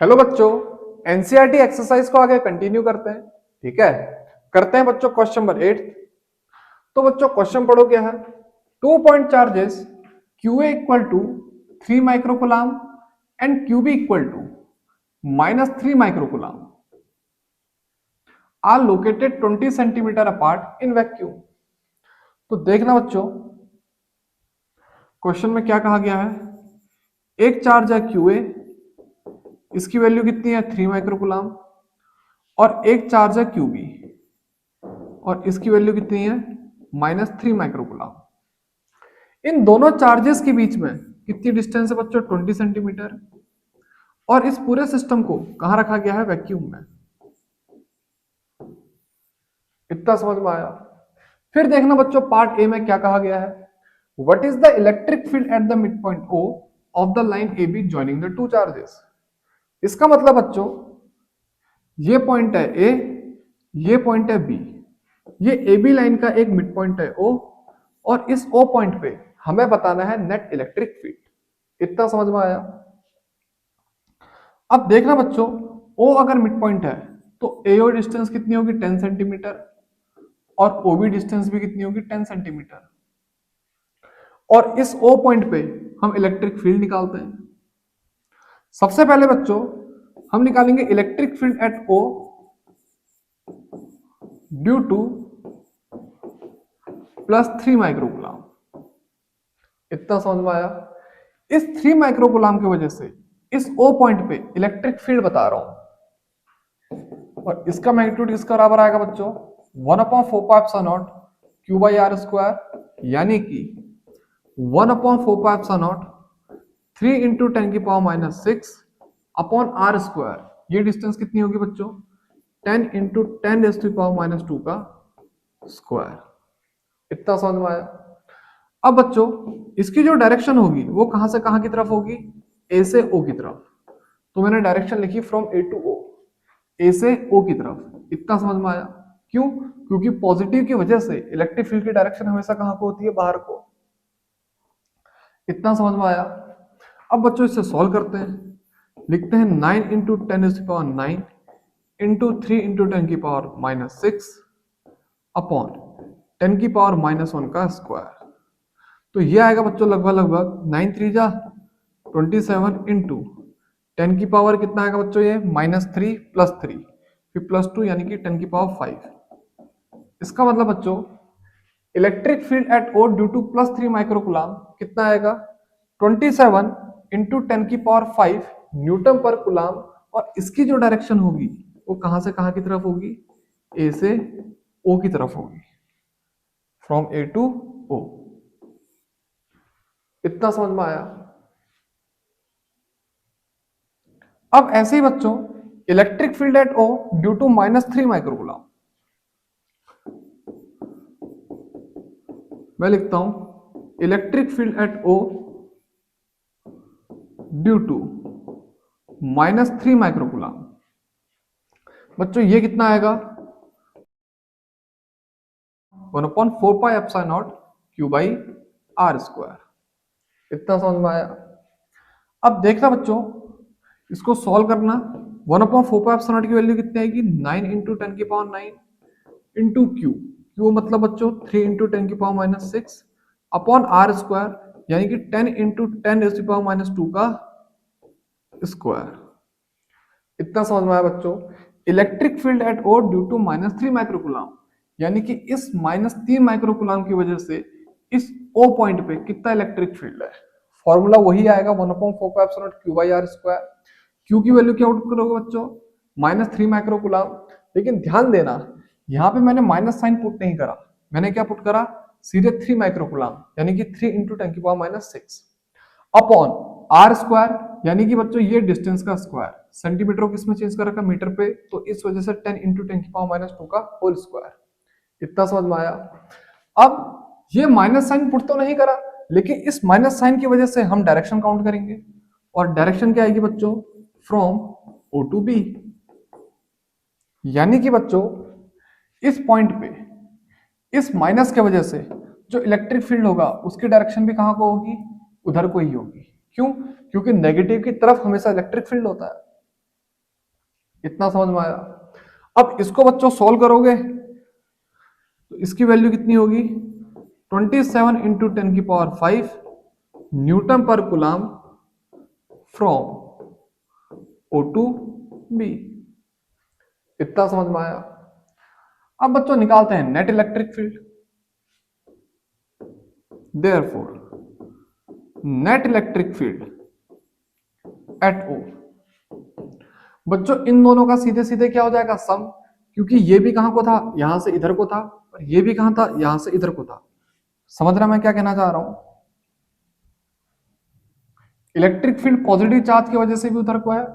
Hello बच्चों, NCERT exercise को आगे कंटिन्यू करते हैं। ठीक है, करते हैं बच्चों क्वेश्चन नंबर 8। तो बच्चों क्वेश्चन पढ़ो क्या है। 2 point charges QA equal to 3 microcoulomb and QB equal to -3 microcoulomb are located 20 centimetre apart in vacuum. तो देखना बच्चों, क्वेश्चन में क्या कहा गया है। एक चार्ज है QA, इसकी वैल्यू कितनी है 3 माइक्रोकुलाम, और एक चार्ज है QB और इसकी वैल्यू कितनी है -3 माइक्रोकुलाम। इन दोनों चार्जेस के बीच में कितनी डिस्टेंस है बच्चों 20 सेंटीमीटर, और इस पूरे सिस्टम को कहां रखा गया है वैक्यूम में। इतना समझ में आया। फिर देखना बच्चों पार्ट ए में क्या कहा गया है। What is the electric field at the mid point O of the line AB joining the two charges. इसका मतलब बच्चों ये पॉइंट है A, ये पॉइंट है B, ये AB लाइन का एक मिड पॉइंट है O, और इस O पॉइंट पे हमें बताना है नेट इलेक्ट्रिक फील्ड। इतना समझ में आया। अब देखना बच्चों, O अगर मिड पॉइंट है तो AO डिस्टेंस कितनी होगी 10 सेंटीमीटर, और OB डिस्टेंस भी कितनी होगी 10 सेंटीमीटर, और इस O पॉइंट पे हम इलेक्ट्रिक फील्ड निकालते हैं। सबसे पहले बच्चों हम निकालेंगे electric field at O due to +3 microcoulomb. इतना समझ में आया। इस 3 माइक्रोकुलाम की वजह से इस O पॉइंट पे इलेक्ट्रिक फील्ड बता रहा हूं, और इसका मैग्नीट्यूड किसके बराबर आएगा बच्चों 1/4πε0 Q/r², यानी कि 1/4πε0 3 × 10⁻⁶ अपॉन r²। ये डिस्टेंस कितनी होगी बच्चों 10 × 10⁻² का स्क्वायर। इतना समझ में आया। अब बच्चों इसकी जो डायरेक्शन होगी वो कहां से कहां की तरफ होगी, ए से ओ की तरफ। तो मैंने डायरेक्शन लिखी फ्रॉम ए टू ओ, ए से ओ की तरफ। इतना समझ में आया। क्यों? क्योंकि पॉजिटिव की वजह से इलेक्ट्रिक फील्ड की डायरेक्शन हमेशा कहां को होती है, बाहर को। इतना समझ में आया। अब बच्चों इसे सॉल्व करते हैं। लिखते हैं 9 × 10⁹ इंटू 3 × 10⁻⁶ अपॉन 10⁻⁻1 का स्क्वायर। तो ये आएगा बच्चों लगभग 9 3 जा 27 इंटू 10 की पावर कितना आएगा बच्चों ये -3 + 3 फिर +2 यानी कि 10⁵। इसका मतलब बच्चों electric field at O due to +3 microcoulomb कितना आएगा 27 इंटू 10⁵ न्यूटन पर कुलाम, और इसकी जो डायरेक्शन होगी वो कहां से कहां की तरफ होगी, ए से ओ की तरफ होगी, फ्रॉम ए टू ओ। इतना समझ में आया। अब ऐसे ही बच्चों electric field at O due to -3 microcoulomb, मैं लिखता हूं electric field at O due to -3 microcoulomb. बच्चों ये कितना आएगा 1/4πε0 Q/r²। इतना समझ में आया। अब देखना बच्चों इसको सॉल्व करना। 1/4πε0 की वैल्यू कितनी आएगी 9 × 10⁹ इंटू Q मतलब बच्चों 3 × 10⁻⁶ अपॉन r², यानी कि 10 × 10⁻² का स्क्वायर। इतना समझ में आया बच्चों। Electric field at O due to -3 microcoulomb, यानी कि इस -3 माइक्रोकुलाम की वजह से इस O पॉइंट पे कितना इलेक्ट्रिक फील्ड है। फॉर्मूला वही आएगा 1/4πε0 Q/r²। Q की वैल्यू क्या आउट करोगे बच्चों -3 माइक्रोकुलाम। लेकिन ध्यान देना यहाँ पे मैंने माइनस साइन पुट नहीं करा, मैंने क्या पुट करा सीधे 3 माइक्रोकुलाम, यानी कि 3 × 10⁻⁶ अपॉन r², यानी कि बच्चों ये डिस्टेंस का स्क्वायर। सेंटीमीटर को किसमें चेंज कर रखा मीटर पे, तो इस वजह से 10 × 10⁻² का होल स्क्वायर। इतना समझ में आया। अब ये माइनस साइन पुट तो नहीं करा, लेकिन इस माइनस साइन की वजह से हम डायरेक्शन काउंट करेंगे, और डायरेक्शन क्या आएगी बच्चों फ्रॉम O टू B, यानी कि बच्चों इस पॉइंट पे इस माइनस के वजह से जो इलेक्ट्रिक फील्ड होगा उसकी डायरेक्शन भी कहां को होगी, उधर को ही होगी। क्यों? क्योंकि नेगेटिव की तरफ हमेशा इलेक्ट्रिक फील्ड होता है। इतना समझ में आया। अब इसको बच्चों सॉल्व करोगे तो इसकी वैल्यू कितनी होगी 27 इंटू 10⁵ न्यूटन पर coulomb from O to B. इतना समझ में आया। अब बच्चों निकालते हैं net electric field. Therefore net electric field at O. बच्चों इन दोनों का सीधे सीधे क्या हो जाएगा सम, क्योंकि ये भी कहां को था यहां से इधर को था और ये भी कहां था यहां से इधर को था। समझ रहा मैं क्या कहना चाह रहा हूं। इलेक्ट्रिक फील्ड पॉजिटिव चार्ज की वजह से भी उधर को है,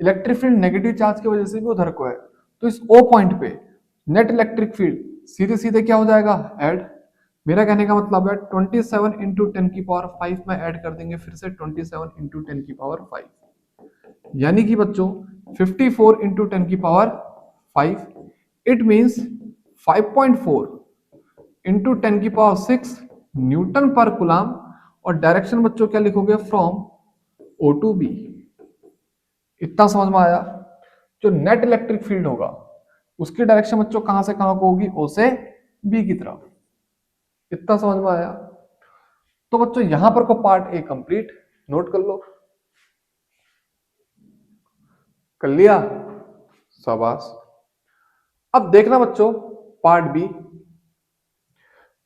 इलेक्ट्रिक फील्ड नेगेटिव चार्ज की वजह से भी उधर को है। तो इस ओ पॉइंट पे नेट इलेक्ट्रिक फील्ड सीधे सीधे क्या हो जाएगा ऐड। मेरा कहने का मतलब है 27 इंटू 10⁵ में ऐड कर देंगे फिर से 27 इंटू 10⁵, यानी कि बच्चों 54 into 10⁵। It means 5.4 into 10⁶ Newton पर कुलाम। और डायरेक्शन बच्चों क्या लिखोगे फ्रॉम ओ टू बी। इतना समझ में आया। जो नेट इलेक्ट्रिक फील्ड होगा उसकी डायरेक्शन बच्चों कहां से कहां को होगी ओ से बी की तरफ। इतना समझ में आया। तो बच्चों यहां पर को पार्ट ए कंप्लीट नोट कर लो। कर लिया शाबाश। अब देखना बच्चों पार्ट बी।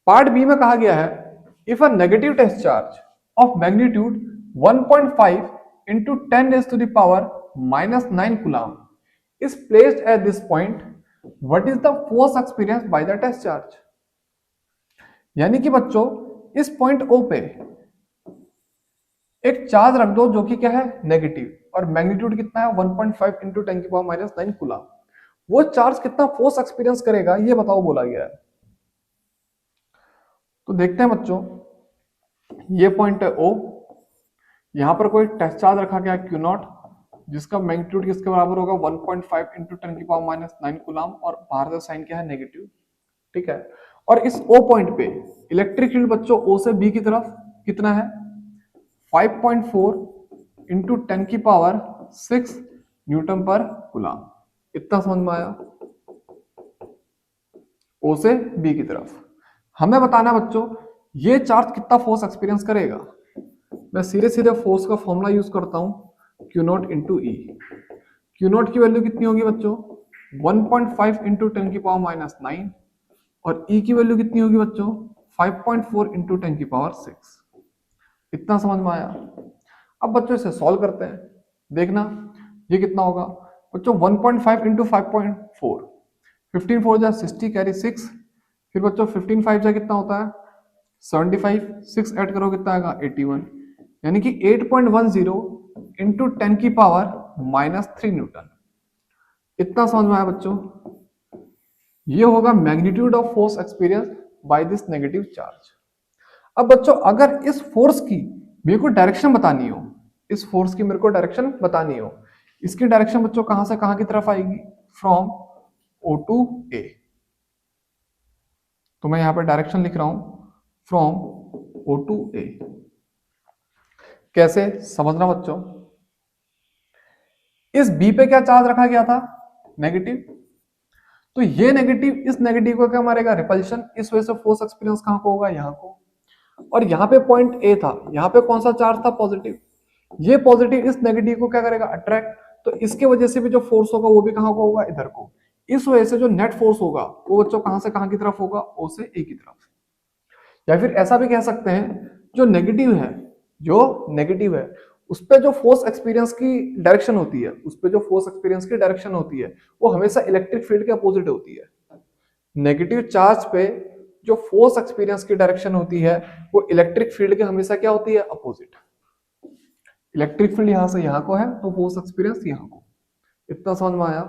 पार्ट बी में कहा गया है if a negative test charge of magnitude 1.5 into 10⁻⁻9 coulomb is placed at this point, what is the force experienced by the test charge। यानी कि बच्चों इस पॉइंट ओ पे एक चार्ज रख दो जो कि क्या है नेगेटिव और मैग्नीट्यूड कितना है 1.5 इंटू 10⁻⁹ कूलम। वो चार्ज कितना फोर्स एक्सपीरियंस करेगा ये बताओ बोला गया है। तो देखते हैं बच्चों ये पॉइंट है ओ, यहां पर कोई टेस्ट चार्ज रखा गया क्यू नॉट जिसका मैग्नीट्यूड किसके बराबर होगा 1.5 इंटू 10⁻⁹ कूलम और बाहर का साइन क्या है नेगेटिव। ठीक है। और इस ओ पॉइंट पे इलेक्ट्रिक फील्ड बच्चों ओ से बी की तरफ कितना है 5.4 इंटू 10⁶ न्यूटन पर कूलम। इतना समझ में आया। ओ से बी की तरफ हमें बताना बच्चों ये चार्ज कितना फोर्स एक्सपीरियंस करेगा। मैं सीधे सीधे फोर्स का फॉर्मूला यूज करता हूं Q not into E. Q not की वैल्यू कितनी होगी बच्चों 1.5 इंटू 10⁻⁹ और ई की वैल्यू कितनी होगी बच्चों 5.4 इंटू 10⁶। इतना समझ में आया। अब बच्चों इसे सॉल्व करते हैं। देखना ये कितना होगा बच्चों 1.5 इंटू 5.4 15 4 जा 60 कैरी 6 फिर बच्चों 15 5 जा कितना होता है 75 6 ऐड करो कितना आएगा 81 यानी कि 8.10 इंटू 10⁻³ न्यूटन। इतना समझ में आया बच्चों। ये होगा magnitude of force experience by this negative charge. अब बच्चों अगर इस फोर्स की मेरे को डायरेक्शन बतानी हो, इस फोर्स की मेरे को डायरेक्शन बतानी हो, इसकी डायरेक्शन बच्चों कहां से कहां की तरफ आएगी फ्रॉम ओ टू ए। तो मैं यहां पर डायरेक्शन लिख रहा हूं फ्रॉम ओ टू ए। कैसे समझना बच्चों इस बी पे क्या चार्ज रखा गया था नेगेटिव, तो ये नेगेटिव इस नेगेटिव को क्या मारेगा रिपल्शन, इस वजह से फोर्स एक्सपीरियंस कहां को होगा यहां को। और यहाँ पे पॉइंट ए था, यहाँ पे कौन सा चार्ज था पॉजिटिव, ये पॉजिटिव इस नेगेटिव को क्या करेगा अट्रैक्ट, तो इसके वजह से भी जो फोर्स होगा वो भी कहां को होगा इधर को। इस वजह से जो नेट फोर्स होगा वो बच्चों कहां से कहां की तरफ होगा ओ से ए की तरफ। या फिर ऐसा भी कह सकते हैं जो नेगेटिव है उस पे जो फोर्स एक्सपीरियंस की डायरेक्शन होती है, उस पे जो फोर्स एक्सपीरियंस की डायरेक्शन होती है वो हमेशा इलेक्ट्रिक फील्ड के अपोजिट होती है। नेगेटिव चार्ज पे जो फोर्स एक्सपीरियंस की डायरेक्शन होती है वो इलेक्ट्रिक फील्ड के हमेशा क्या होती है अपोजिट। इलेक्ट्रिक फील्ड यहां से यहां को है तो फोर्स एक्सपीरियंस यहां को। इतना समझ में आया।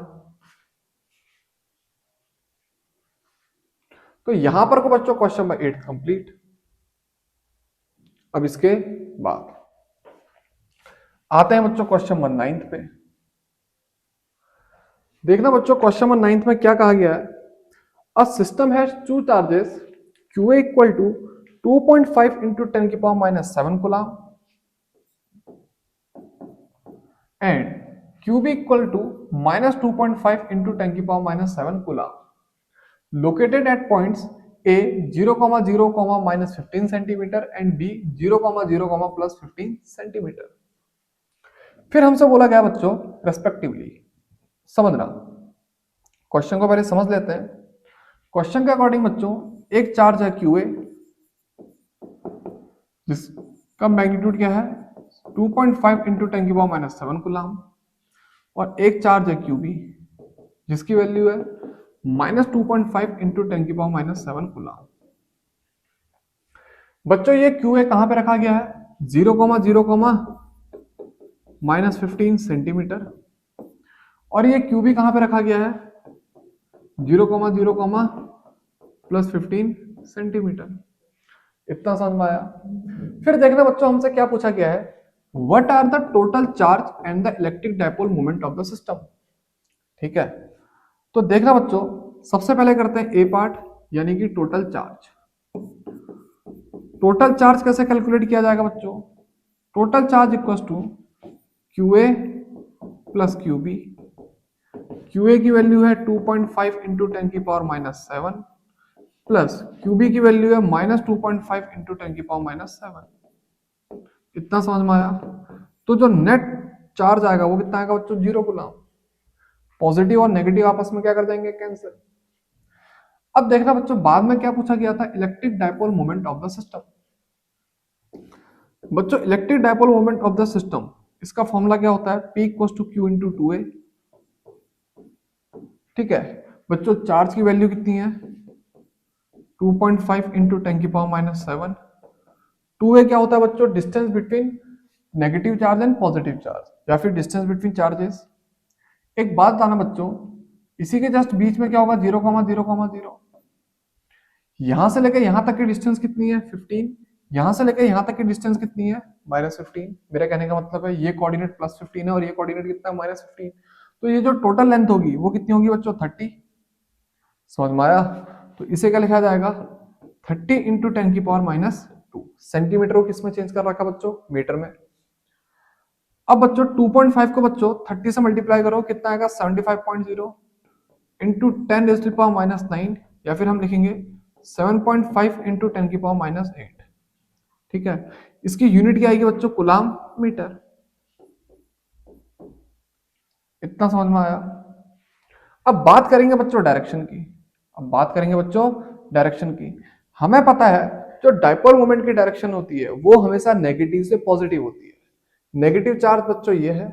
तो यहां पर को बच्चों क्वेश्चन नंबर 8 कंप्लीट। अब इसके बाद आते हैं बच्चों क्वेश्चन नंबर 9 पे। देखना बच्चों क्वेश्चन नंबर 9 में क्या कहा गया है। A system has two charges QA equal to 2.5 into 10⁻⁷ coulomb and QB equal to -2.5 into 10⁻⁻7 coulomb located at points A 0,0, -15 centimetre and B 0,0, +15 centimetre. फिर हमसे बोला गया बच्चों रेस्पेक्टिवली, समझना क्वेश्चन को पहले समझ लेते हैं। क्वेश्चन के अकॉर्डिंग बच्चों एक चार्ज है QA जिसका मैग्नीट्यूड क्या है 2.5 इंटू 10⁻⁻7 कूलम, और एक चार्ज है QB जिसकी वैल्यू है -2.5 इंटू 10⁻⁻7 कूलम। बच्चों ये QA कहां पे रखा गया है 0,0, -15 सेंटीमीटर, और ये QB कहां पे रखा गया है 0,0, +15 सेंटीमीटर। इतना समझ में आया। फिर देखना बच्चों हमसे क्या पूछा गया है, what are the total charge and the electric dipole moment of the system. ठीक है, तो देखना बच्चों सबसे पहले करते हैं ए पार्ट, यानी कि टोटल चार्ज। टोटल चार्ज कैसे कैलकुलेट किया जाएगा बच्चों, total charge equals to QA plus QB। QA की वैल्यू है 2.5 इंटू 10⁻⁻7 प्लस QB की वैल्यू है -2.5 इंटू 10⁻⁷। इतना समझ में आया। तो जो नेट चार्ज आएगा वो कितना आएगा बच्चों 0 कूलम। पॉजिटिव और नेगेटिव आपस में क्या कर जाएंगे कैंसिल। अब देखना बच्चों बाद में क्या पूछा गया था, electric dipole moment of the system. बच्चों electric dipole moment of the system इसका फॉर्मूला क्या होता है, P equals to Q into 2A। ठीक है बच्चों, चार्ज की वैल्यू कितनी है 2.5 इंटू 10⁻⁷। 2A क्या होता है बच्चों, distance between negative charge and positive charge, या फिर डिस्टेंस बिटवीन चार्जेस। एक बात जाना बच्चों, इसी के जस्ट बीच में क्या होगा 0,0,0। यहां से लेकर यहां तक की डिस्टेंस कितनी है 15, यहां से लेकर यहां तक की डिस्टेंस कितनी है -15। मेरा कहने का मतलब है ये कोऑर्डिनेट +15 है और ये कोऑर्डिनेट कितना है -15। तो ये जो टोटल लेंथ होगी वो कितनी होगी बच्चों 30। समझ में आया। तो इसे क्या लिखा जाएगा 30 इंटू 10⁻⁻2। सेंटीमीटर को किसमें चेंज कर रखा बच्चों, मीटर में। अब बच्चों 2.5 को बच्चों 30 से मल्टीप्लाई करो, कितना आएगा 75.0 इंटू 10⁻⁹, या फिर हम लिखेंगे 7.5 इंटू 10⁻⁸। ठीक है, इसकी यूनिट क्या आएगी बच्चों कूलम मीटर। इतना समझ में आया। अब बात करेंगे बच्चों डायरेक्शन की। अब बात करेंगे बच्चों डायरेक्शन की। हमें पता है जो डायपोल मोमेंट की डायरेक्शन होती है वो हमेशा नेगेटिव से पॉजिटिव होती है। नेगेटिव चार्ज बच्चों ये है,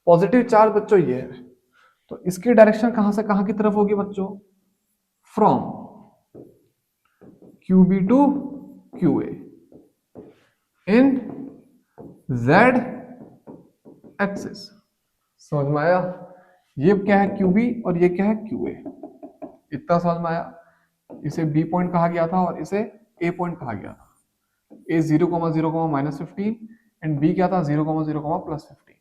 पॉजिटिव चार्ज बच्चों ये है। तो इसकी डायरेक्शन कहां से कहां की तरफ होगी बच्चों, from QB to QA in Z axis. समझ में आया। ये क्या है QB और ये क्या है QA। इतना समझ में आया। इसे B पॉइंट कहा गया था और इसे A पॉइंट कहा गया था। A 0,0, -15 एंड B क्या था 0,0, +15।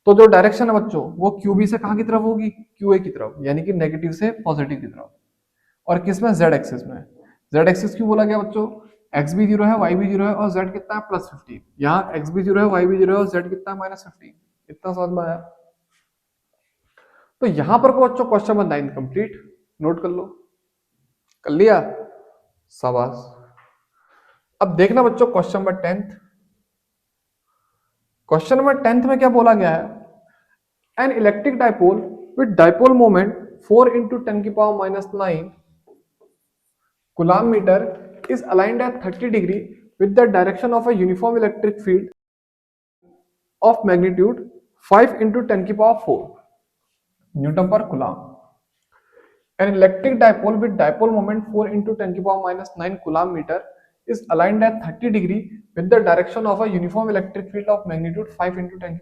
तो जो डायरेक्शन है बच्चों वो QB से कहां की तरफ होगी, QA की तरफ, यानी कि नेगेटिव से पॉजिटिव की तरफ। और किसमें Z एक्सिस में। Z एक्सिस क्यों बोला गया बच्चों, x भी 0 है, y भी 0 है और z कितना है +15। यहाँ x भी 0 है, y भी 0 है और z कितना है -15। इतना समझ में आया। तो यहां पर को बच्चों क्वेश्चन नंबर 9 कंप्लीट, नोट कर लो। कर लिया, शाबाश। अब देखना बच्चों क्वेश्चन नंबर 10। क्वेश्चन नंबर 10 में क्या बोला गया है, an electric dipole with dipole moment 4 into 10⁻⁹ coulomb metre is aligned at 30 degree with the direction of a uniform electric field of magnitude 5 into 10⁴ Newton per coulomb. An electric dipole with dipole moment 4 into 10⁻⁹ coulomb meter is aligned at 30 degree with the direction of a uniform electric field of magnitude 5 into 10⁴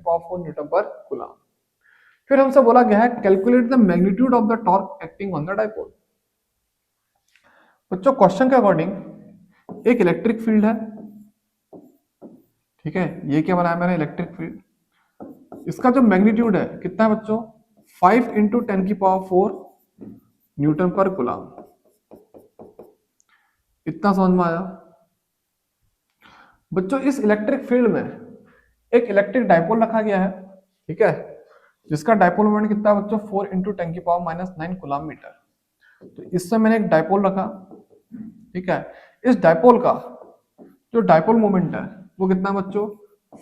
Newton per coulomb. फिर हमसे बोला गया है calculate the magnitude of the torque acting on the dipole. बच्चों question के according एक electric field है, ठीक है, ये क्या बनाया मैंने इलेक्ट्रिक फील्ड। इसका जो मैग्नीट्यूड है कितना है बच्चों 5 इंटू 10⁴ न्यूटन पर कूलम। इतना समझ में आया। बच्चों इस इलेक्ट्रिक फील्ड में एक इलेक्ट्रिक डायपोल रखा गया है, ठीक है, जिसका डायपोल मोमेंट कितना है बच्चों 4 इंटू 10⁻⁹ कूलम मीटर। तो इससे मैंने एक डायपोल रखा, ठीक है। इस डायपोल का जो डायपोल मोमेंट है वो कितना है बच्चों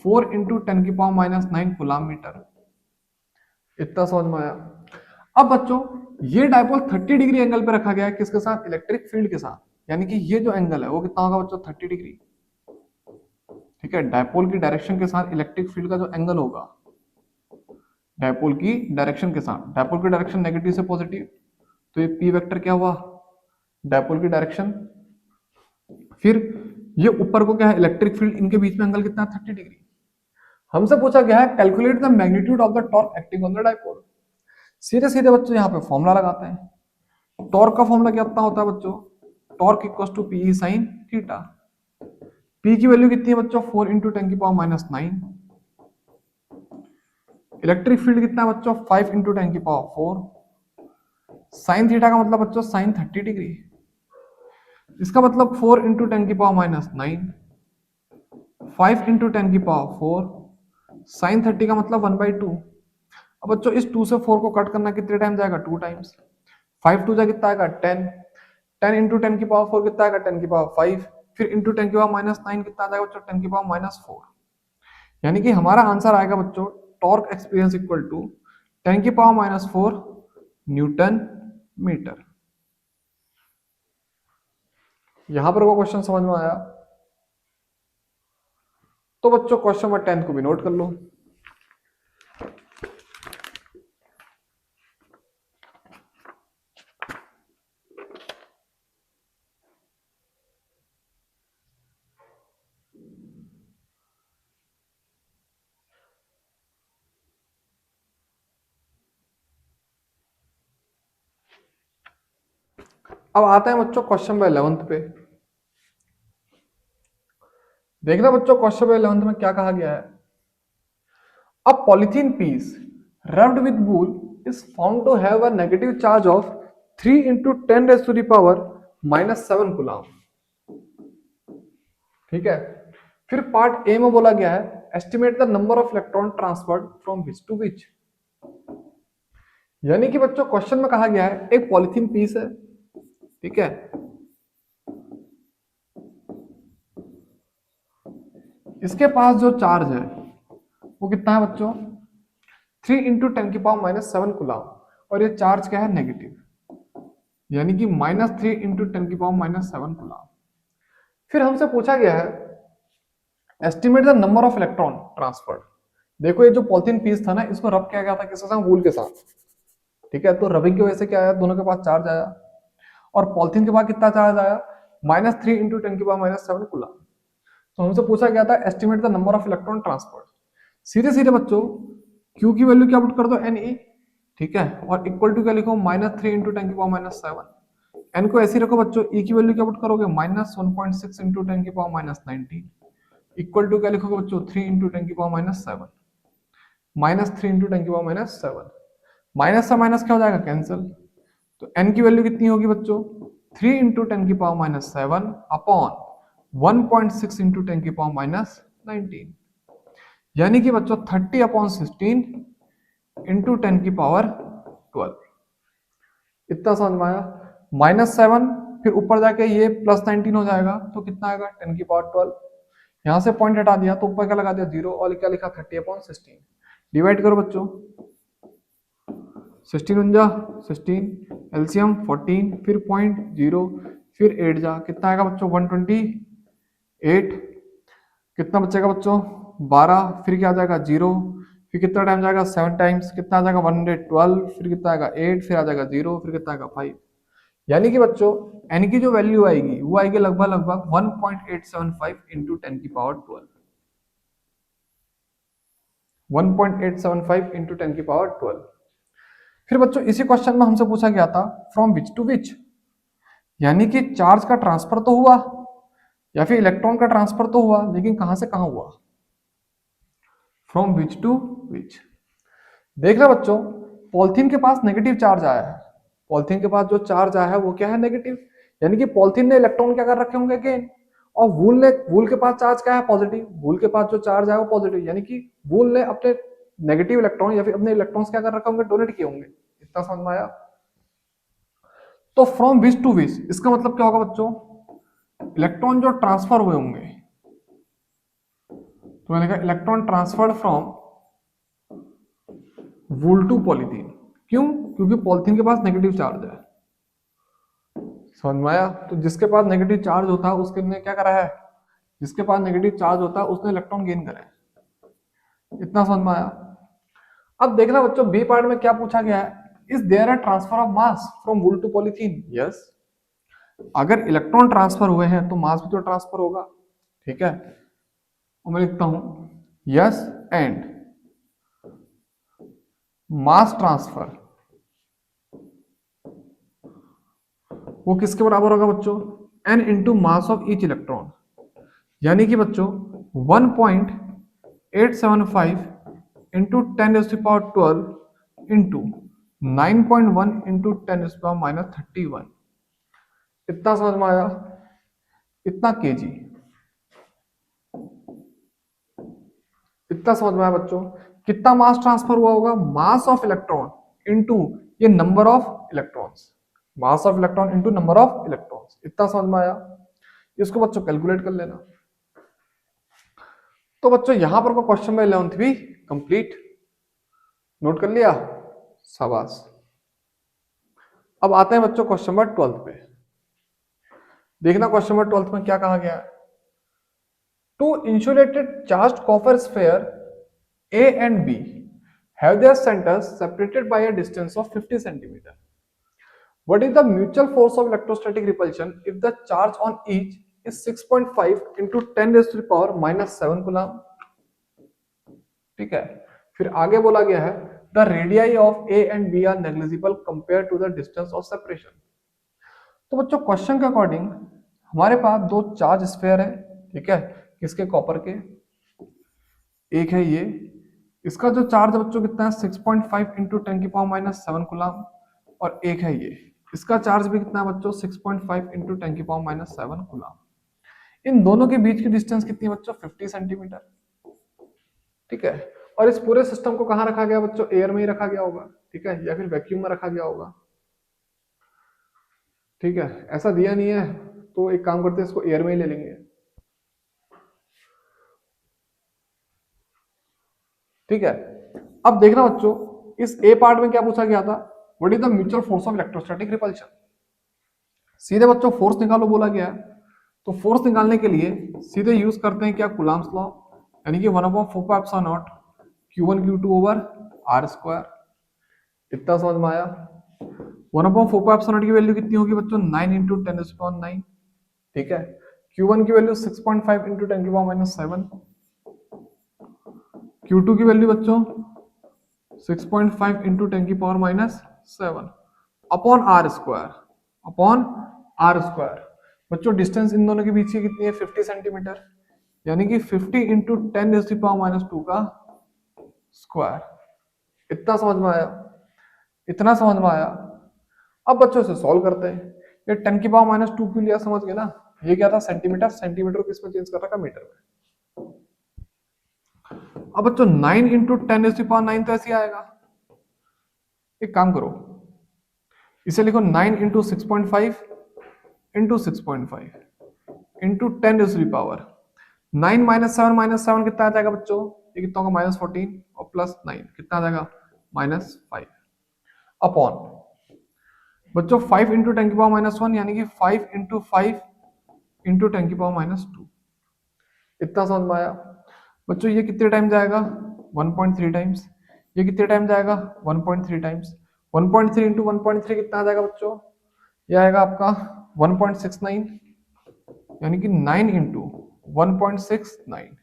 4 इंटू 10⁻⁹ कूलम मीटर। इतना समझ में आया। अब बच्चों ये डायपोल 30 डिग्री एंगल पे रखा गया है, किसके साथ, इलेक्ट्रिक फील्ड के साथ, यानी कि ये जो एंगल है वो कितना होगा बच्चों 30 डिग्री, ठीक है। डायपोल की डायरेक्शन के साथ इलेक्ट्रिक फील्ड का जो एंगल होगा डायपोल की डायरेक्शन के साथ, डायपोल की डायरेक्शन नेगेटिव से पॉजिटिव, तो ये पी वेक्टर क्या हुआ डायपोल की डायरेक्शन। फिर ये ऊपर को क्या है इलेक्ट्रिक फील्ड, इनके बीच में एंगल कितना है 30 डिग्री। हमसे पूछा गया है calculate the magnitude of the torque acting on the dipole. सीधे सीधे बच्चों यहाँ पे फॉर्मूला लगाते हैं। टॉर्क का फॉर्मूला क्या होता है बच्चों, torque equals to p sine theta. P की वैल्यू कितनी है बच्चों 4 इंटू 10⁻⁹। इलेक्ट्रिक फील्ड कितना है बच्चों 5 इंटू 10⁴। साइन थीटा का मतलब बच्चों साइन 30 डिग्री, इसका मतलब 4 इंटू 10⁻⁹, 5 इंटू 10⁴, साइन 30 का मतलब 1/2। अब बच्चों इस 2 से 4 को कट करना कितने टाइम जाएगा 2 टाइम्स, 5 2 जा कितना आएगा 10, 10 इंटू 10⁴ कितना आएगा 10⁵, फिर इंटू 10⁻⁹ कितना आ जाएगा बच्चों 10⁻⁴। यानी कि हमारा आंसर आएगा बच्चों torque experience equal to 10⁻⁴ newton metre. यहां पर वो क्वेश्चन समझ में आया? तो बच्चों क्वेश्चन नंबर 10 को भी नोट कर लो। अब आते हैं बच्चों क्वेश्चन नंबर 11 पे। देखना बच्चों क्वेश्चन नंबर 11 में क्या कहा गया है। A polythene piece wrapped with wool is found to have a negative charge of 3 into 10⁻⁻7 coulomb. ठीक है। फिर पार्ट ए में बोला गया है estimate the number of electron transferred from which to which. यानी कि बच्चों क्वेश्चन में कहा गया है एक पॉलिथीन पीस है, ठीक है, इसके पास जो चार्ज है वो कितना है बच्चों 3 इंटू 10⁻⁻7 कूलम, और ये चार्ज क्या है नेगेटिव, यानी कि -3 इंटू 10⁻⁻7 कूलम। फिर हमसे पूछा गया है estimate the number of electron transferred. देखो ये जो पॉलिथीन पीस था ना इसको रब किया गया था किसके साथ, वूल के साथ, ठीक है। तो रबिंग की वजह से क्या आया, दोनों के पास चार्ज आया, और पॉलिथीन के पास कितना चार्ज आया -3 इंटू 10⁻⁷ कूलम। तो हमसे पूछा गया था estimate the number of electron transferred. सीधे सीधे बच्चों Q की वैल्यू क्या पुट कर दो Ne, ठीक है, और इक्वल टू क्या लिखो -3 इंटू 10⁻⁷। n को ऐसे रखो बच्चों, E की वैल्यू क्या पुट करोगे -1.6 इंटू 10⁻⁹, इक्वल टू क्या लिखोगे बच्चों 3 इंटू 10⁻⁷, -3 इंटू 10⁻⁷। माइनस से माइनस क्या हो जाएगा कैंसिल, तो n की वैल्यू कितनी होगी बच्चों 3 इंटू 10⁻⁷ अपॉन 1.6 इंटू 10⁻⁹, यानी कि बच्चों 30/16 इंटू 10⁻12। इतना समझ में आया। -7 फिर ऊपर जाके ये +19 हो जाएगा तो कितना आएगा 10⁻12। यहां से पॉइंट हटा दिया तो ऊपर क्या लगा दिया 0, और क्या लिखा 30/16। डिवाइड करो बच्चों 16 जा 16, एलसीएम 14, फिर 0.0, फिर 8 जा कितना आएगा बच्चों 128। कितना बचेगा बच्चों 12, फिर क्या आ जाएगा 0, फिर कितना टाइम जाएगा 7 टाइम्स, कितना आ जाएगा 112, फिर कितना आएगा 8, फिर आ जाएगा 0, फिर कितना आएगा 5। यानी कि बच्चों n की जो वैल्यू आएगी वो आएगी लगभग 1.875 इंटू 10⁻12, 1.875 इंटू 10⁻12। फिर बच्चों इसी क्वेश्चन में हमसे पूछा गया था फ्रॉम विच टू विच, यानी कि चार्ज का ट्रांसफर तो हुआ या फिर इलेक्ट्रॉन का ट्रांसफर तो हुआ, लेकिन कहां से कहां हुआ, फ्रॉम विच टू विच। देखना बच्चों पॉलिथीन के पास नेगेटिव चार्ज आया है, पॉलिथीन के पास जो चार्ज आया है वो क्या है नेगेटिव, यानी कि पॉलिथीन ने इलेक्ट्रॉन क्या कर रखे होंगे गेन, और वूल के पास चार्ज क्या है पॉजिटिव, वूल के पास जो चार्ज है वो पॉजिटिव, यानी कि वूल ने अपने नेगेटिव इलेक्ट्रॉन या फिर अपने इलेक्ट्रॉन्स क्या कर रखा होंगे, डोनेट किए होंगे। इतना समझ में आया। तो फ्रॉम विच टू विच, इसका मतलब क्या होगा बच्चों, इलेक्ट्रॉन जो ट्रांसफर हुए होंगे, तो मैंने कहा electron transferred from wool to polythene. क्यों? क्योंकि पॉलीथीन के पास नेगेटिव चार्ज है। समझ में आया। तो जिसके पास नेगेटिव चार्ज होता है उसके ने क्या करा है, जिसके पास नेगेटिव चार्ज होता है उसने इलेक्ट्रॉन गेन करा है। इतना समझ में आया। अब देखना बच्चों बी पार्ट में क्या पूछा गया है, is there a transfer of mass from wool to polythene. Yes, अगर इलेक्ट्रॉन ट्रांसफर हुए हैं तो मास भी तो ट्रांसफर होगा। ठीक है, और मैं लिखता हूं यस एंड मास ट्रांसफर वो किसके बराबर होगा बच्चों, n into mass of each electron. यानी कि बच्चों 1.875 इंटू 10⁻12 इंटू 9.1 इंटू 10⁻31। इतना समझ में आया। इतना केजी, इतना समझ में आया बच्चों। कितना मास ट्रांसफर हुआ होगा, मास ऑफ इलेक्ट्रॉन इंटू ये number of electrons, mass of electron into number of electrons. इतना समझ में आया। इसको बच्चों कैलकुलेट कर लेना। तो बच्चों यहां पर क्वेश्चन नंबर 11 भी कंप्लीट, नोट कर लिया, शाबाश। अब आते हैं बच्चों क्वेश्चन नंबर 12 पे। देखना क्वेश्चन नंबर 12 में क्या कहा गया है। Two insulated charged copper sphere A and B have their centers separated by a distance of 50 centimeter. What is the mutual force of electrostatic repulsion if the charge on each is 6.5 into 10 raised to the power minus 7 coulomb. ठीक है, फिर आगे बोला गया है the radii of A and B are negligible compare to the distance of separation. तो बच्चों question के अकॉर्डिंग हमारे पास दो चार्ज स्फीयर है। ठीक है, किसके, कॉपर के। एक है ये, इसका जो चार्ज है बच्चों कितना है 6.5 इंटू 10⁻⁻7 कूलम। और एक है ये, इसका चार्ज भी कितना है बच्चों 6.5 इंटू 10⁻⁻7 कूलम। इन दोनों के बीच की डिस्टेंस कितनी है बच्चों 50 सेंटीमीटर। ठीक है, और इस पूरे सिस्टम को कहां रखा गया बच्चों, एयर में ही रखा गया होगा। ठीक है, या फिर वैक्यूम में रखा गया होगा। ठीक है, ऐसा दिया नहीं है तो एक काम करते हैं इसको एयर में ही ले लेंगे। ठीक है, अब देखना बच्चों इस ए पार्ट में क्या पूछा गया था, what is the mutual force of electrostatic repulsion. सीधे बच्चों फोर्स निकालो बोला गया है। तो फोर्स निकालने के लिए सीधे यूज करते हैं क्या, कूलम्ब्स लॉ, यानी कि 1/4πε0 Q1 Q2 over R square. इतना समझ में आया। 1/4πε0 की वैल्यू कितनी होगी बच्चों 9 इंटू 10⁻9। ठीक है, Q1 की वैल्यू 6.5 इंटू 10⁻7, Q2 की वैल्यू बच्चों 6.5 into 10⁻7 upon r square, upon r square. बच्चों डिस्टेंस इन दोनों के बीच की कितनी है 50 सेंटीमीटर, यानी कि 50 इंटू 10⁻2 का स्क्वायर। इतना समझ में आया, इतना समझ में आया। अब बच्चों से सॉल्व करते हैं। ये 10⁻2 क्यों लिया समझ गए ना, ये क्या था सेंटीमीटर, सेंटीमीटर को किसमें चेंज कर रखा, मीटर में। अब बच्चों 9 इंटू 10⁻9 तो ऐसे आएगा। एक काम करो, इसे लिखो 9 इंटू 6.5 इंटू 6.5 इंटू 10⁻, 9 -7 कितना आ जाएगा बच्चों, ये कितना होगा -14 और +9 कितना आ जाएगा -5 अपॉन बच्चों 5 इंटू 10⁻1 यानी कि 5 इंटू 5 इंटू 10⁻2। इतना समझ में आया। बच्चों ये कितने टाइम जाएगा 1.3 टाइम्स, ये कितने टाइम जाएगा 1.3 टाइम्स। 1.3 इंटू 1.3 कितना आ जाएगा बच्चों, ये आएगा आपका 1.69, यानी कि 9 इंटू 1.69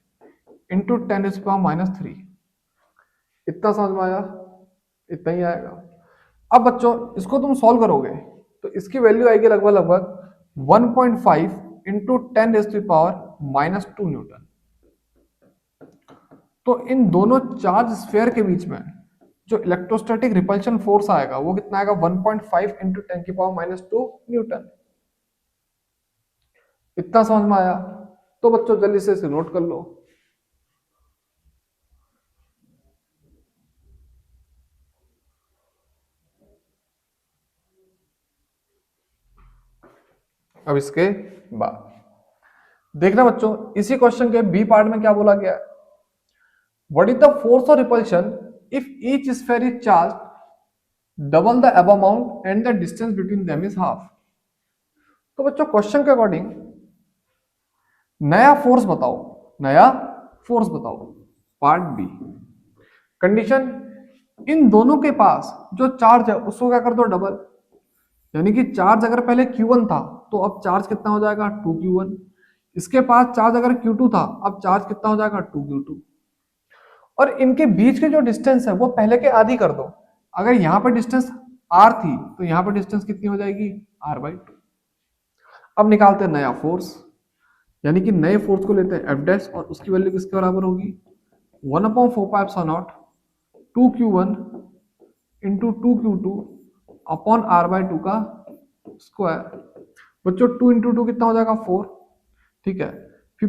इंटू 10⁻3। इतना समझ में आया, इतना ही आएगा। अब बच्चों इसको तुम सॉल्व करोगे तो इसकी वैल्यू आएगी लगभग लगभग 1.5 इंटू 10⁻⁻2 न्यूटन। तो इन दोनों चार्ज स्फीयर के बीच में जो इलेक्ट्रोस्टैटिक रिपल्शन फोर्स आएगा वो कितना आएगा 1.5 इंटू 10⁻2 न्यूटन। इतना समझ में आया। तो बच्चों जल्दी से इसे नोट कर लो। अब इसके बाद देखना बच्चों, इसी क्वेश्चन के बी पार्ट में क्या बोला गया है, what is the force of repulsion if each sphere is charge double the अब amount and the distance between them is half. तो बच्चों क्वेश्चन के अकॉर्डिंग नया फोर्स बताओ, नया फोर्स बताओ, पार्ट बी। कंडीशन, इन दोनों के पास जो चार्ज है उसको क्या कर दो डबल, यानी कि चार्ज अगर पहले Q1 था तो अब चार्ज कितना हो जाएगा 2Q1, इसके पास चार्ज अगर Q2 था अब चार्ज कितना हो जाएगा 2Q2, और इनके बीच के जो डिस्टेंस है वो पहले के आधी कर दो। अगर यहाँ पर डिस्टेंस R थी तो यहाँ पर डिस्टेंस कितनी हो जाएगी R/2। अब निकालते हैं नया फोर्स, यानी कि नए फोर्स को लेते हैं F' और उसकी वैल्यू किसके बराबर होगी 1/4πε0 2Q1 into 2Q2 upon R/2 का स्क्वायर। बच्चों 2 इंटू 2 कितना हो जाएगा 4, ठीक है, फिर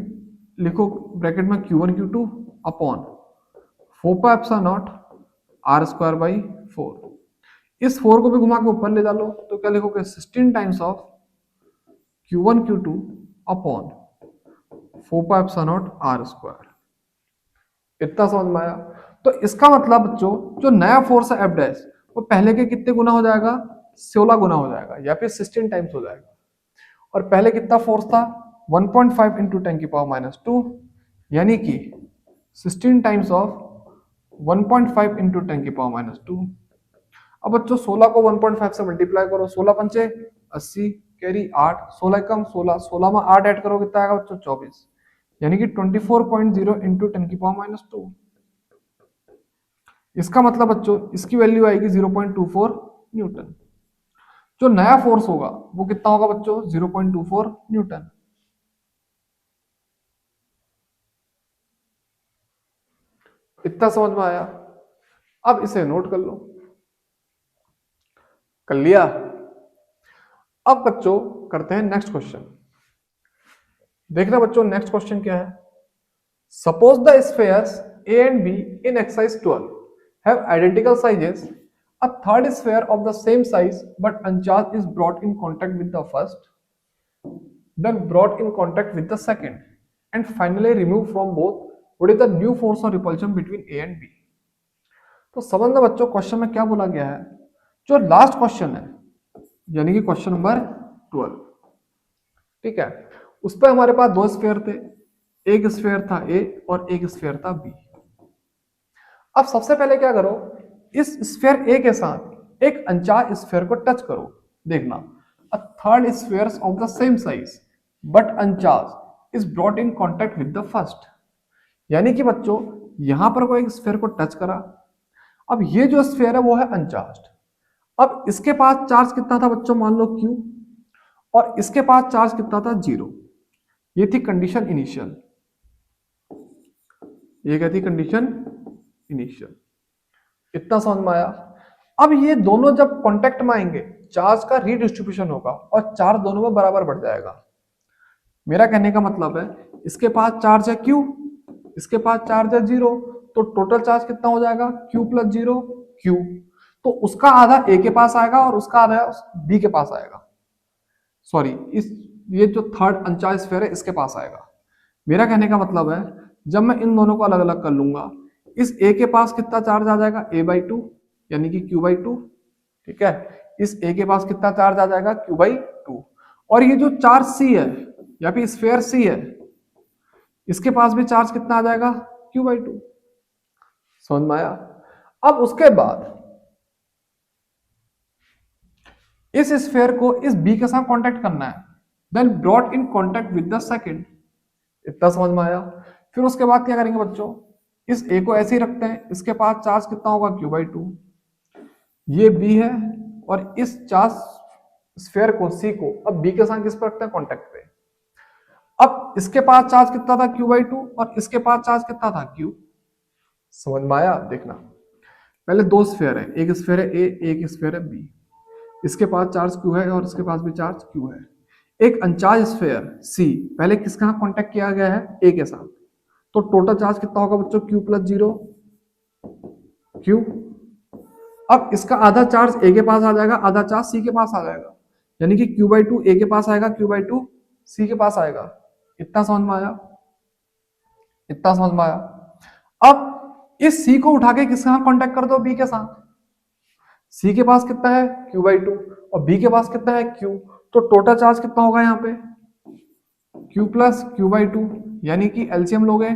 लिखो ब्रैकेट में Q1 Q2 अपॉन 4πε0 R²/4। इस 4 को भी घुमा के ऊपर ले डालो तो क्या लिखोगे 16 times of Q1 Q2 upon 4πε0 R²। इतना समझ में आया। तो इसका मतलब बच्चों जो नया फोर्स है F' वो पहले के कितने गुना हो जाएगा 16 गुना हो जाएगा या फिर 16 टाइम्स हो जाएगा। और पहले कितना फोर्स था 1.5 इंटू 10⁻², यानी कि 16 टाइम्स ऑफ 1.5 इंटू 10⁻²। अब बच्चों 16 को 1.5 से मल्टीप्लाई करो, 16 पंचे 80, कैरी 8, 16 कम 16, 16 में 8 ऐड करो कितना आएगा बच्चों 24, यानी कि 24.0 इंटू 10⁻²। इसका मतलब बच्चों इसकी वैल्यू आएगी 0.24 न्यूटन। जो नया फोर्स होगा वो कितना होगा बच्चों 0.24 न्यूटन। इतना समझ में आया। अब इसे नोट कर लो, कर लिया। अब बच्चों करते हैं नेक्स्ट क्वेश्चन। देखना बच्चों नेक्स्ट क्वेश्चन क्या है, suppose the spheres A and B in exercise 12 have identical sizes. A third sphere of the same size but uncharged is brought in contact with the first, then brought in contact with the second, and finally removed from both. What is the new force of repulsion between A and B? तो समझना बच्चों question में क्या बोला गया है, जो last question है यानी कि क्वेश्चन नंबर 12, ठीक है, उस पर हमारे पास दो स्फीयर थे, एक स्फीयर था A और एक स्फीयर था B। अब सबसे पहले क्या करो, इस स्फीयर A के साथ एक अनचार्ज स्फीयर को टच करो। देखना, a third sphere of the same size but अनचार्ज is brought in contact with the first, यानी कि बच्चों यहां पर कोई एक स्फीयर को टच करा। अब ये जो स्फीयर है वो है अनचार्ज्ड। अब इसके पास चार्ज कितना था बच्चों, मान लो Q, और इसके पास चार्ज कितना था 0। ये थी कंडीशन इनिशियल, ये क्या थी कंडीशन इनिशियल। इतना समझ में आया। अब ये दोनों जब कांटेक्ट में आएंगे चार्ज का रीडिस्ट्रीब्यूशन होगा और चार्ज दोनों में बराबर बढ़ जाएगा। मेरा कहने का मतलब है इसके पास चार्ज है Q, इसके पास चार्ज है 0, तो टोटल चार्ज कितना हो जाएगा Q + 0 Q। तो उसका आधा A के पास आएगा और उसका आधा B के पास आएगा, सॉरी इस ये जो थर्ड अनचार्ज स्फीयर है इसके पास आएगा। मेरा कहने का मतलब है जब मैं इन दोनों को अलग अलग कर लूंगा, इस A के पास कितना चार्ज आ जाएगा A/2 यानी कि Q/2, ठीक है, इस A के पास कितना चार्ज आ जाएगा Q/2, और ये जो चार्ज C है या फिर स्फीयर C है इसके पास भी चार्ज कितना आ जाएगा Q/2। समझ में आया। अब उसके बाद इस स्फीयर को इस B के साथ कांटेक्ट करना है, then brought in contact with the second. इतना समझ में आया। फिर उसके बाद क्या करेंगे बच्चों, इस A को ऐसे ही रखते हैं, इसके पास चार्ज कितना होगा Q/2, ये B है, और इस चार्ज स्फीयर को C को अब B के साथ किस पर रखते हैं कांटेक्ट पे। अब इसके पास चार्ज कितना था Q/2 और इसके पास चार्ज कितना था Q। समझ में आया। देखना पहले दो स्फीयर है, एक स्फीयर है A, एक स्फीयर है B, इसके पास चार्ज Q है और इसके पास भी चार्ज Q है। एक अनचार्ज स्फीयर C पहले किसके साथ कांटेक्ट किया गया है A के साथ, तो टोटल चार्ज कितना होगा बच्चों Q + 0 Q। अब इसका आधा चार्ज A के पास आ जाएगा, आधा चार्ज C के पास आ जाएगा, यानी कि Q/2 A के पास आएगा, Q/2 C के पास आएगा। इतना समझ में आया? इतना समझ में आया? अब इस C को उठा के किसके साथ कांटेक्ट कर दो? B के साथ। C के पास कितना है? Q/2 और B के पास कितना है? Q। तो टोटल चार्ज कितना होगा यहाँ पे? Q प्लस Q/2, यानी कि एलसीएम लोगे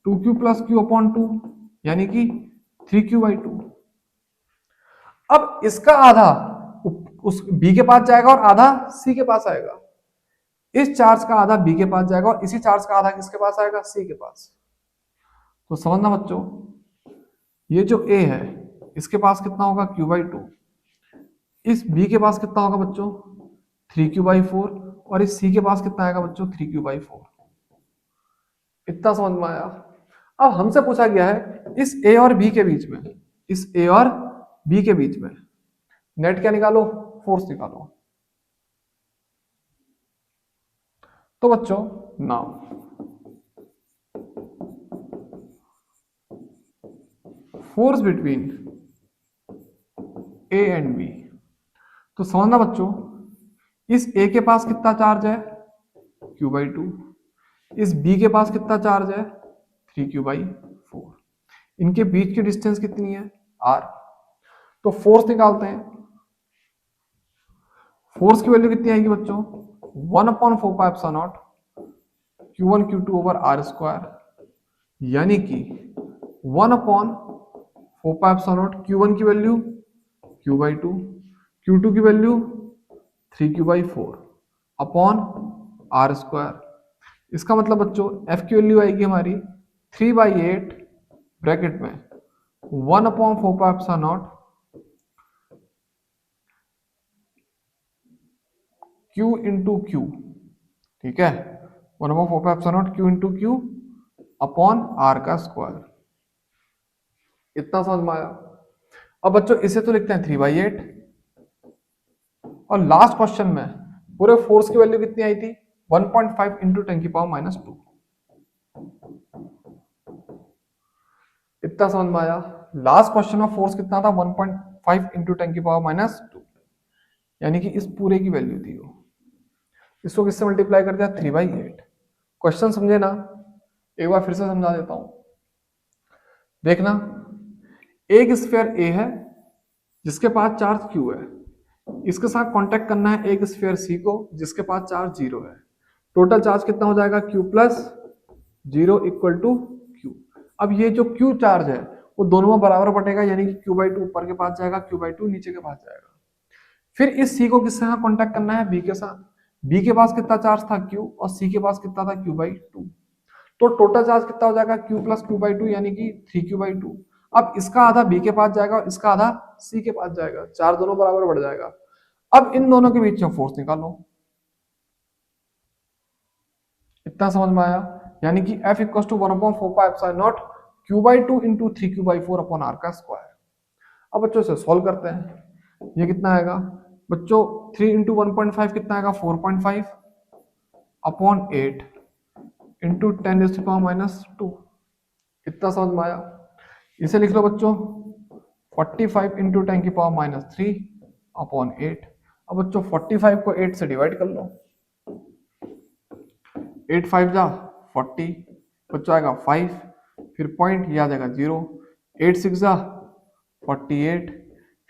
2Q प्लस Q/2 यानी कि 3Q/2। अब इसका आधा उस B के पास जाएगा और आधा C के पास आएगा। इस चार्ज का आधा B के पास जाएगा और इसी चार्ज का आधा किसके पास आएगा? C के पास। तो समझना बच्चों, ये जो A है इसके पास कितना होगा? Q/2। इस B के पास कितना होगा बच्चों? 3Q/4 और इस C के पास कितना आएगा बच्चों? 3Q/4। इतना समझ में आया? अब हमसे पूछा गया है इस A और B के बीच में, इस A और B के बीच में नेट क्या निकालो? फोर्स निकालो। तो बच्चों now force between A and B, तो समझना बच्चों, इस A के पास कितना चार्ज है? Q/2। इस B के पास कितना चार्ज है? 3Q/4। इनके बीच की डिस्टेंस कितनी है? R। तो फोर्स निकालते हैं। फोर्स की वैल्यू कितनी आएगी बच्चों? 1/4πε0 Q1 Q2 over R square, यानी कि 1/4πε0 Q1 की वैल्यू Q/2, Q2 की value 3Q/4 upon R square. इसका मतलब बच्चों F की वैल्यू आएगी हमारी 3/8 ब्रैकेट में 1/4πε0 Q इंटू Q, ठीक है, 1/4πε0 Q into Q upon R का स्क्वायर। इतना समझ में आया? अब बच्चों इसे तो लिखते हैं 3/8 और लास्ट क्वेश्चन में पूरे फोर्स की वैल्यू कितनी आई थी? 1.5 इंटू 10⁻²। इतना समझ में आया? लास्ट क्वेश्चन में फोर्स कितना था? 1.5 इंटू 10⁻², यानी कि इस पूरे की वैल्यू थी वो। इसको किससे मल्टीप्लाई कर दिया? 3/8। क्वेश्चन समझे ना? एक बार फिर से समझा देता हूं, देखना। एक स्फीयर A है जिसके पास चार्ज Q है, इसके साथ कांटेक्ट करना है एक स्फीयर C को जिसके पास चार्ज 0 है। टोटल चार्ज कितना हो जाएगा? Q plus 0 equal to Q। अब ये जो Q चार्ज है वो दोनों में बराबर बटेगा, यानी कि Q/2 ऊपर के पास जाएगा, Q/2 नीचे के पास जाएगा। फिर इस C को किसके साथ कांटेक्ट करना है? B के साथ। B के पास कितना चार्ज था? Q, और C के पास कितना था? Q/2। तो टोटल चार्ज कितना हो जाएगा? Q प्लस Q/2 यानी कि 3Q/2। अब इसका आधा B के पास जाएगा और इसका आधा C के पास जाएगा, चार्ज दोनों बराबर बढ़ जाएगा। अब इन दोनों के बीच में फोर्स निकालो। इतना समझ में आया? यानी कि F equal to 1/4πε0 Q/2 into 3Q/4 upon R का स्क्वायर। अब बच्चों से सॉल्व करते हैं। ये कितना आएगा बच्चों? 3 इंटू 1.5 कितना आएगा? 4.5 अपॉन 8 इंटू 10⁻²। इतना समझ में आया? इसे लिख लो बच्चों 45 इंटू 10⁻³ अपॉन 8। अब बच्चों 45 को 8 से डिवाइड कर लो, 8 5 जा 40, बच्चों आएगा 5, फिर पॉइंट ये आ जाएगा 0, 8 6 जा 48,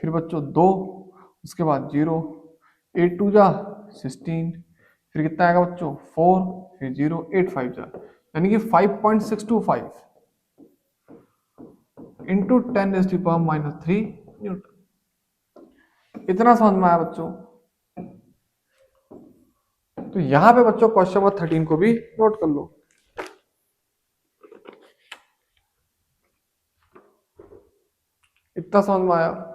फिर बच्चों 2, उसके बाद 0, 8 2 जा 16, फिर कितना आएगा बच्चों? 4, फिर 0, 8 5 जा, यानी कि 5.625 इंटू 10⁻³ न्यूटन। इतना समझ में आया बच्चों? तो यहां पे बच्चों क्वेश्चन नंबर 13 को भी नोट कर लो। इतना समझ में आया?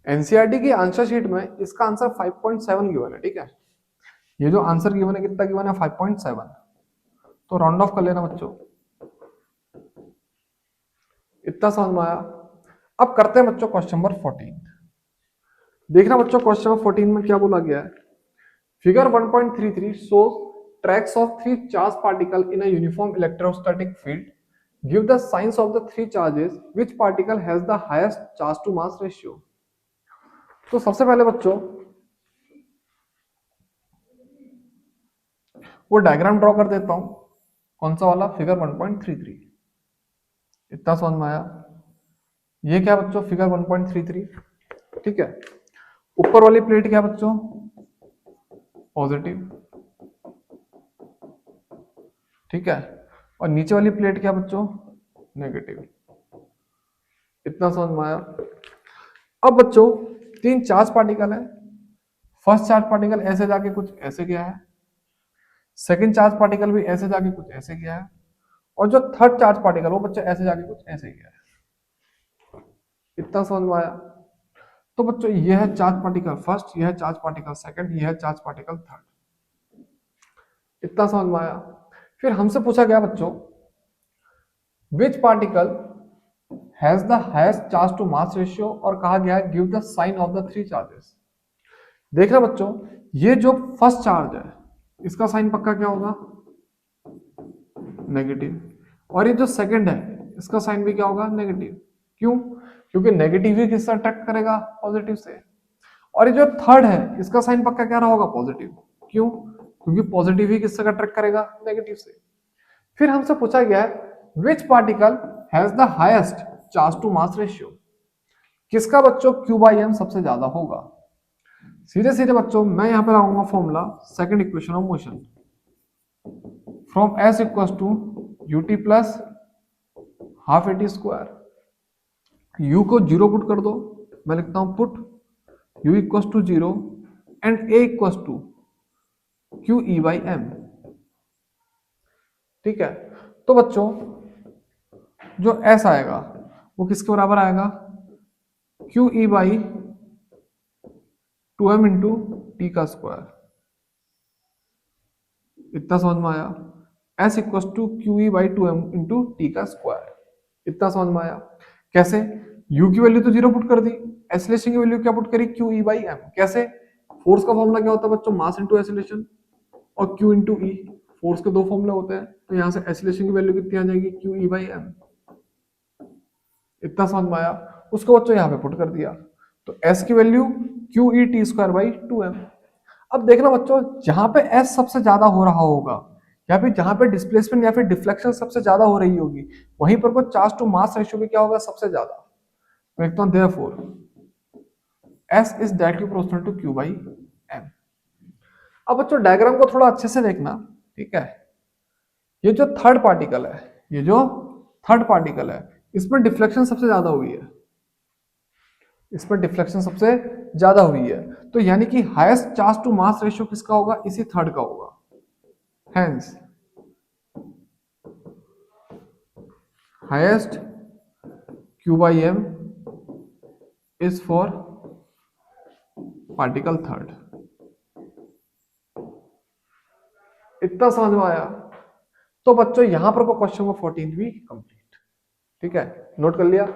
एनसीईआरटी की आंसर शीट में इसका आंसर 5.7 गिवन है, ठीक है। ये जो आंसर गिवन है कितना गिवन है? 5.7। तो राउंड ऑफ कर लेना बच्चों। इतना समझ में आया? अब करते हैं बच्चों क्वेश्चन नंबर 14। देखना बच्चों क्वेश्चन नंबर 14 में क्या बोला गया है। Figure 1.33 shows tracks of 3 charged particles in a uniform electrostatic field give the signs of the three charges which particle has the highest charge to mass ratio. तो सबसे पहले बच्चों वो डायग्राम ड्रॉ कर देता हूं, कौन सा वाला, फिगर 1.33। इतना समझ में आया? ये क्या बच्चों, फिगर 1.33, ठीक है। ऊपर वाली प्लेट क्या बच्चों, पॉजिटिव, ठीक है, और नीचे वाली प्लेट क्या बच्चों, नेगेटिव। इतना समझ में आया? अब बच्चों तीन चार्ज पार्टिकल है। फर्स्ट चार्ज पार्टिकल ऐसे जाके कुछ ऐसे गया है, सेकंड चार्ज पार्टिकल भी ऐसे जाके कुछ ऐसे गया है, और जो थर्ड चार्ज पार्टिकल वो बच्चों ऐसे जाके कुछ ऐसे गया है। इतना समझ में आया? तो बच्चों ये है चार्ज पार्टिकल फर्स्ट, यह है चार्ज पार्टिकल सेकंड, यह है चार्ज पार्टिकल थर्ड। इतना समझ में आया? फिर हमसे पूछा गया बच्चों which particle has the highest charge to mass ratio, और कहा गया है give the sign of the three charges. देखना बच्चों, ये जो फर्स्ट चार्ज है इसका साइन पक्का क्या होगा, नेगेटिव, और ये जो सेकंड है इसका साइन भी क्या होगा, नेगेटिव। क्यों? क्योंकि नेगेटिव ही किससे अट्रैक्ट करेगा, पॉजिटिव से। और ये जो थर्ड है इसका साइन पक्का क्या रहा होगा, पॉजिटिव। क्यों? क्योंकि पॉजिटिव ही किससे अट्रैक्ट करेगा, नेगेटिव से। फिर हमसे पूछा गया है which particle has the highest charge to mass ratio, किसका बच्चों Q बाई एम सबसे ज्यादा होगा। सीधे सीधे बच्चों मैं यहां पर लगाऊंगा formula second equation of motion, from s equal to u t plus half a t square. U को जीरो पुट कर दो, मैं लिखता हूं put u equal to zero and a equal to Q E by m. ठीक है, तो बच्चों जो एस आएगा वो किसके बराबर आएगा, Q E by two M into T का स्क्वायर। इतना समझ में आया? S equal to Q E by two M into T का स्क्वायर। इतना समझ में आया? कैसे? u की वैल्यू तो जीरो पुट कर दी, एसिलेशन की वैल्यू क्या पुट करी, क्यू ई बाई एम। कैसे? फोर्स का फॉर्मूला क्या होता है बच्चों, मास इंटू एसिलेशन, और q इंटू ई, फोर्स के दो फॉर्मूले होते हैं। तो यहां से एसिलेशन की वैल्यू कितनी आ जाएगी, क्यू ई बाई एम। इतना समझ में आया? उसको बच्चों यहाँ पे पुट कर दिया, तो s की value q e t square by two m. अब देखना बच्चों, जहां पे s सबसे ज्यादा हो रहा होगा या फिर जहां पे डिस्प्लेसमेंट या फिर डिफ्लेक्शन सबसे ज्यादा हो रही होगी, वहीं पर को चार्ज टू मास रेशियो भी क्या होगा, सबसे ज्यादा। मैं लिखता हूं therefore s is directly proportional to q by m। अब बच्चों डायग्राम को थोड़ा अच्छे से देखना, ठीक है। ये जो थर्ड पार्टिकल है, ये जो थर्ड पार्टिकल है, इसमें डिफ्लेक्शन सबसे ज्यादा हुई है, इसमें डिफ्लेक्शन सबसे ज्यादा हुई है। तो यानी कि highest charge to mass ratio किसका होगा, इसी थर्ड का होगा। Hence, highest Q by M is for particle third। इतना समझ में आया? तो बच्चों यहां पर को क्वेश्चन को 14 भी कंप्लीट, ठीक है, नोट कर लिया।